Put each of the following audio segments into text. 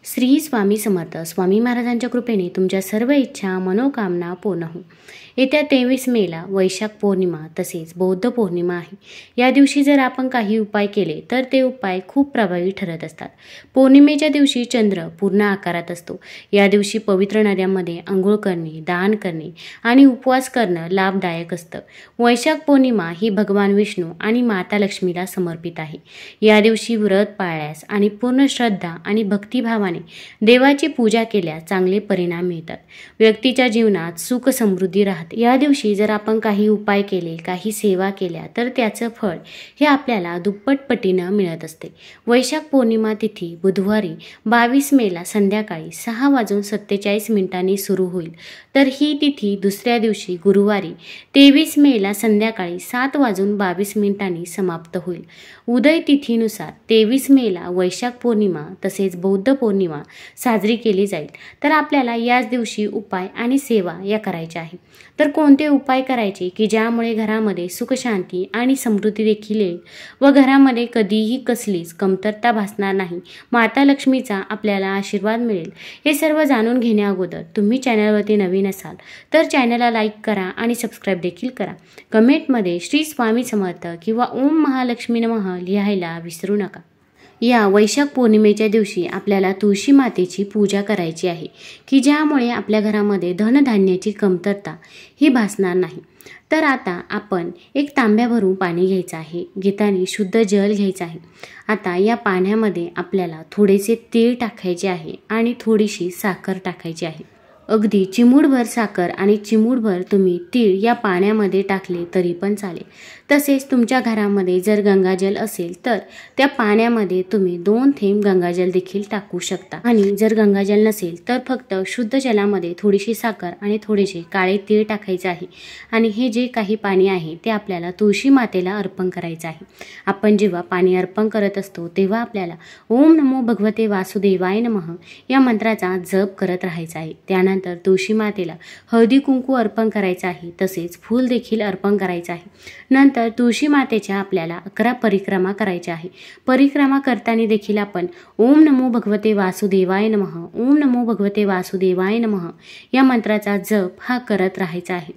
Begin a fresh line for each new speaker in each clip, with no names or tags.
श्री स्वामी समर्थ. स्वामी महाराजांच्या कृपेने तुमच्या सर्व इच्छा मनोकामना पूर्ण हो. येत्या 23 मेला वैशाख पौर्णिमा तसेच बौद्ध पौर्णिमा आहे. या दिवशी जर आपण काही उपाय केले तर ते उपाय खूप प्रभावी ठरत असतात. पौर्णिमेच्या दिवशी चंद्र पूर्ण आकारात असतो. या दिवशी पवित्र नद्यांमध्ये अंघोळ करणे, दान करणे आणि उपवास करणं लाभदायक असतं. वैशाख पौर्णिमा ही भगवान विष्णू आणि माता लक्ष्मीला समर्पित आहे. या दिवशी व्रत पाळल्यास आणि पूर्ण श्रद्धा आणि भक्तिभावाने देवाची पूजा केल्यास चांगले परिणाम मिळतात. व्यक्तीच्या जीवनात सुख समृद्धी राहते. या दिवशी जर आपण काही उपाय केले, काही सेवा केल्या तर त्याचं फळ हे आपल्याला दुप्पट पटीनं मिळत असते. वैशाख पौर्णिमा तिथी बुधवारी 22 मेला संध्याकाळी 6:47 सुरू होईल. तर ही तिथी दुसऱ्या दिवशी गुरुवारी 23 मेला संध्याकाळी 7:22 समाप्त होईल. उदय तिथीनुसार 23 मेला वैशाख पौर्णिमा तसेच बौद्ध पौर्णिमा साजरी केली जाईल. तर आपल्याला याच दिवशी उपाय आणि सेवा या करायच्या आहे. तर कोणते उपाय करायचे की ज्यामुळे घरामध्ये सुखशांती आणि समृद्धी देखील येईल व घरामध्ये कधीही कसलीच कमतरता भासणार नाही, माता लक्ष्मीचा आपल्याला आशीर्वाद मिळेल, हे सर्व जाणून घेण्या अगोदर तुम्ही चॅनलवरती नवीन असाल तर चॅनलला लाईक करा आणि सबस्क्राईब देखील करा. कमेंटमध्ये श्री स्वामी समर्थ किंवा ओम महालक्ष्मी नमः लिहायला विसरू नका. या वैशाख पौर्णिमेच्या दिवशी आपल्याला तुळशी मातेची पूजा करायची आहे की ज्यामुळे आपल्या घरामध्ये धनधान्याची कमतरता ही भासणार नाही. तर आता आपण एक तांब्या भरून पाणी घ्यायचं आहे. घेताना शुद्ध जल घ्यायचं आहे. आता या पाण्यामध्ये आपल्याला थोडेसे तीळ टाकायचे आहे आणि थोडीशी साखर टाकायची आहे. अगदी चिमूटभर साखर आणि चिमूटभर तुम्ही तीळ या पाण्यामध्ये टाकले तरी पण चालेल. तसेच तुमच्या घरामध्ये जर गंगाजल असेल तर त्या पाण्यामध्ये तुम्ही 2 थेंब गंगाजल देखील टाकू शकता. आणि जर गंगाजल नसेल तर फक्त शुद्ध जलामध्ये थोडीशी साखर आणि थोडेसे काळे तीळ टाकायचे आहे. आणि हे जे काही पाणी आहे ते आपल्याला तुळशी मातेला अर्पण करायचं आहे. आपण जेव्हा पाणी अर्पण करत असतो तेव्हा आपल्याला ओम नमो भगवते वासुदेवाय नमः या मंत्राचा जप करत राहायचा आहे. त्यानंतर तुळशी मातेला हळदी कुंकू अर्पण करायचं आहे. तसेच फूल देखील अर्पण करायचं आहे. नंतर तुळशी मातेच्या आपल्याला 11 परिक्रमा करायच्या आहे. परिक्रमा करताना देखील आपण ओम नमो भगवते वासुदेवाय नमः, ओम नमो भगवते वासुदेवाय नमः या मंत्राचा जप हा करत राहायचा आहे.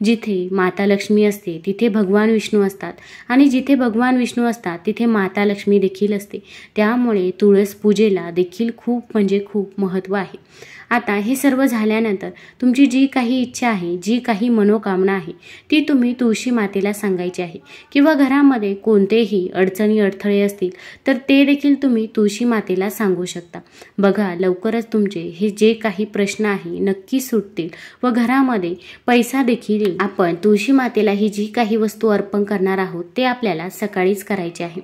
जिथे माता लक्ष्मी असते तिथे भगवान विष्णू असतात आणि जिथे भगवान विष्णू असतात तिथे माता लक्ष्मी देखील असते. त्यामुळे तुळस पूजेला देखील खूप खूप महत्त्व आहे. आता हे सर्व झाल्यानंतर तुमची जी काही इच्छा आहे, जी काही मनोकामना आहे ती तुम्ही तुळशी मातेला सांगायची आहे. किंवा घरामध्ये कोणतेही अडचणी अडथळे असतील तर ते देखील तुम्ही तुळशी मातेला सांगू शकता. बघा, लवकरच तुमचे हे जे काही प्रश्न आहे नक्की सुटतील व घरामध्ये पैसा देखील येईल. आपण तुळशी मातेला ही जी काही वस्तू अर्पण करणार आहोत ते आपल्याला सकाळीच करायचे आहे.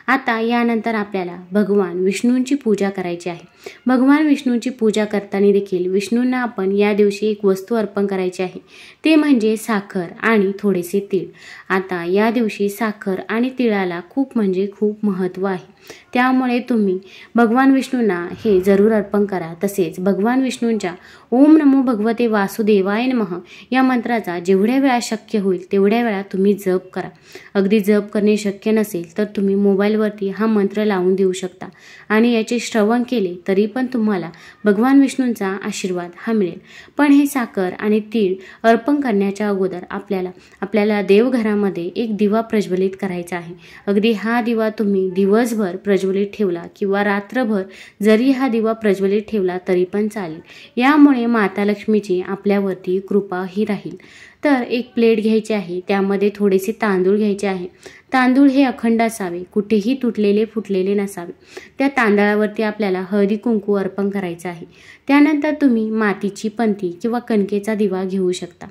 आता यानंतर आपल्याला भगवान विष्णूंची पूजा करायची आहे. भगवान विष्णूंची पूजा करताना देखील विष्णूंना आपण या दिवशी एक वस्तू अर्पण करायची आहे. ते म्हणजे साखर आणि थोडेसे तीळ. आता या दिवशी साखर आणि तिळाला खूप खूप महत्त्व आहे. त्यामुळे तुम्ही भगवान विष्णूंना हे जरूर अर्पण करा. तसेच भगवान विष्णूंच्या ओम नमो भगवते वासुदेवाय नमः या मंत्राचा जेवढ्या वेळा शक्य होईल तेवढ्या वेळा तुम्ही जप करा. अगदी जप करणे शक्य नसेल तर तुम्ही मोबाईलवरती हा मंत्र लावून देऊ शकता आणि याचे श्रवण केले तरी पण तुम्हाला भगवान विष्णूंचा आशीर्वाद हा मिळेल. पण हे साखर आणि तीळ अर्पण करण्याच्या अगोदर आपल्याला देवघरामध्ये एक दिवा प्रज्वलित करायचा आहे. अगदी हा दिवा तुम्ही दिवसभर प्रज्वलित ठेवला किंवा रात्रभर जरी हा दिवा प्रज्वलित ठेवला तरी पण चालेल. यामुळे माता लक्ष्मीची आपल्यावरती कृपा ही राहील. तर एक प्लेट घ्यायची आहे. त्यामध्ये थोडेसे तांदूळ घ्यायचे आहे. तांदूळ हे अखंड असावे, कुठेही तुटलेले फुटलेले नसावे. त्या तांदळावरती आपल्याला हळदी कुंकू अर्पण करायचं आहे. त्यानंतर तुम्ही मातीची पंती किंवा कणकेचा दिवा घेऊ शकता.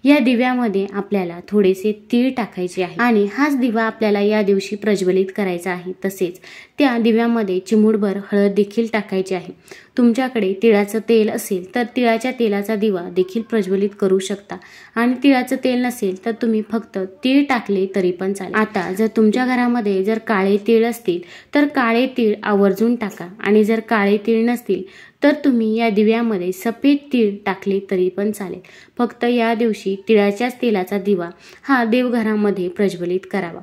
या दिव्यामध्ये आपल्याला थोडेसे तीळ टाकायचे आहे आणि हाच दिवा आपल्याला या दिवशी प्रज्वलित करायचा आहे. तसेच त्या दिव्यामध्ये चिमूटभर हळद देखील टाकायची आहे. तुमच्याकडे तिळाचं तेल असेल तर तिळाच्या तेलाचा दिवा देखील प्रज्वलित करू शकता आणि तिळाचं तेल नसेल तर तुम्ही फक्त तीळ टाकले तरी पण चालेल. आता जर तुमच्या घरामध्ये जर काळे तीळ असतील तर काळे तीळ आवर्जून टाका आणि जर काळे तीळ नसतील तर तुम्ही या दिव्यामध्ये सफेद तीळ टाकले तरी पण चालेल। फक्त या दिवशी तिळाच्याच तेलाचा दिवा हा देवघरामध्ये प्रज्वलित करावा।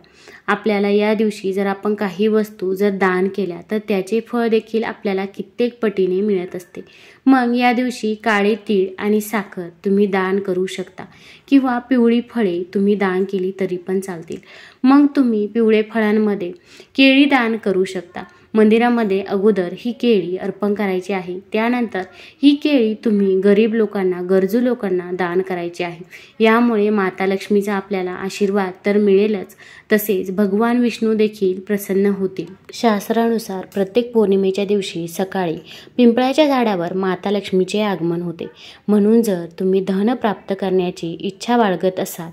आपल्याला या दिवशी जर आपण काही वस्तू जर दान केल्या तर त्याचे फळ देखील आपल्याला कित्येक पटीने मिळत असते। मग या दिवशी काळे तीळ आणि साखर तुम्ही दान करू शकता किंवा पिवळी फळे तुम्ही दान केली तरी पण चालतील। मग तुम्ही पिवळे फळांमध्ये केळी दान करू शकता। मंदिरामध्ये अगोदर ही केळी अर्पण करायची आहे, त्यानंतर ही केळी तुम्ही गरीब लोकांना, गरजू लोकांना दान करायची आहे। यामुळे माता लक्ष्मीचा आपल्याला आशीर्वाद तर मिळेलच, तसेच भगवान विष्णू देखील प्रसन्न होतील। शास्त्रानुसार प्रत्येक पौर्णिमेच्या दिवशी सकाळी पिंपळाच्या झाडावर माता लक्ष्मीचे आगमन होते। म्हणून जर तुम्ही धन प्राप्त करण्याची इच्छा बाळगत असाल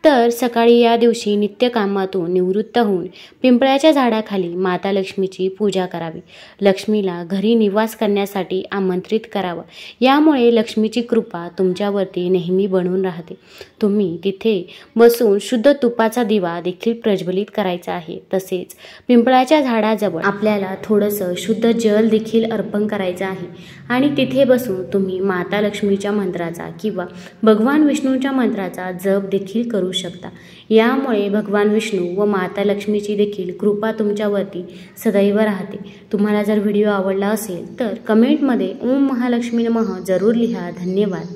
तर सकाळी या दिवशी नित्यकामातून निवृत्त होऊन पिंपळाच्या झाडाखाली माता लक्ष्मीची पूजा करावी। लक्ष्मीला घरी निवास करण्यासाठी आमंत्रित करावं। यामुळे लक्ष्मीची कृपा तुमच्यावरती नेहमी बनून राहते। तुम्ही तिथे बसून शुद्ध तुपाचा दिवा देखील प्रज्वलित करायचा आहे। तसेच पिंपळाच्या झाडाजवळ आपल्याला थोडंसं शुद्ध जल देखील अर्पण करायचं आहे आणि तिथे बसून तुम्ही माता लक्ष्मीच्या मंत्राचा किंवा भगवान विष्णूच्या मंत्राचा जप देखील करू शकता। यामुळे भगवान विष्णू व माता लक्ष्मीची देखील कृपा तुमच्यावरती सदैव राहते। तुम्हाला जर व्हिडिओ आवडला असेल तर कमेंटमध्ये ओम महालक्ष्मी नमः जरूर लिहा। धन्यवाद।